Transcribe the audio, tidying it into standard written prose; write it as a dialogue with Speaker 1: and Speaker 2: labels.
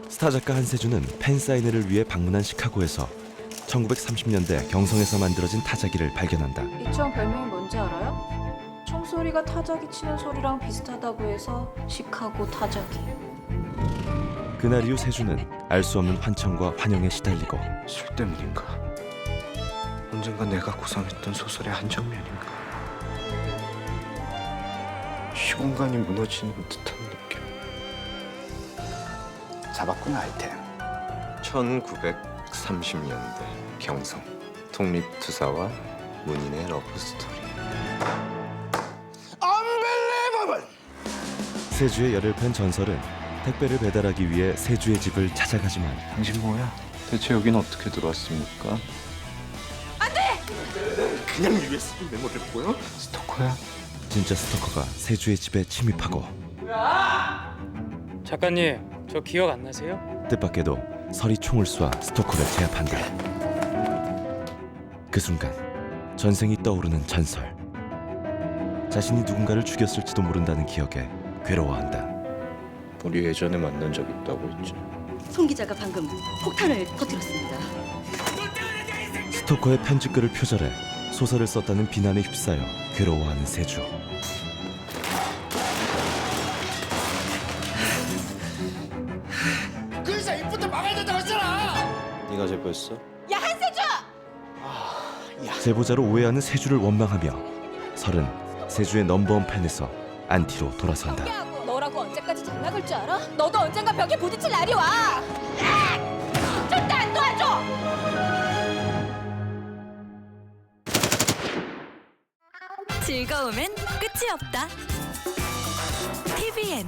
Speaker 1: 스타 작가 한세주는 팬 사인회를 위해 방문한 시카고에서 1930년대 경성에서 만들어진 타자기를 발견한다.
Speaker 2: 이 총 별명이 뭔지 알아요? 총소리가 타자기 치는 소리랑 비슷하다고 해서 시카고 타자기.
Speaker 1: 그날 이후 세주는 알 수 없는 환청과 환영에 시달리고
Speaker 3: 술 때문인가? 언젠가 내가 구상했던 소설의 한 장면인가? 시공간이 무너지는 듯한 느낌.
Speaker 4: 잡았구나 아이템.
Speaker 3: 1930년대 경성 독립투사와 문인의 러브스토리.
Speaker 1: 세주의 열혈팬 전설은 택배를 배달하기 위해 세주의 집을 찾아가지만
Speaker 3: 당신 뭐야? 대체 여긴 어떻게 들어왔습니까?
Speaker 4: 그냥 USB 메모를 보여?
Speaker 3: 스토커야?
Speaker 1: 진짜 스토커가 세주의 집에 침입하고
Speaker 5: 작가님, 저 기억 안 나세요?
Speaker 1: 뜻밖에도 설이 총을 쏴 스토커를 제압한다. 그 순간 전생이 떠오르는 전설. 자신이 누군가를 죽였을지도 모른다는 기억에 괴로워한다.
Speaker 3: 우리 예전에 만난 적 있다고 했지.
Speaker 6: 송 기자가 방금 폭탄을 터뜨렸습니다.
Speaker 1: 스토커의 편집글을 표절해 소설을 썼다는 비난에 휩싸여 괴로워하는 세주.
Speaker 4: 그래서 이부터 막아야 된다고 했잖아.
Speaker 3: 네가 제보했어?
Speaker 1: 제보자로 오해하는 세주를 원망하며 설은 세주의 넘버원 팬에서 안티로 돌아선다.
Speaker 2: 너라고 언제까지 잘 나갈 줄 알아? 너도 언젠가 벽에 부딪힐 날이 와. 절대 안 도와줘.
Speaker 6: 즐거움엔 끝이 없다. TVN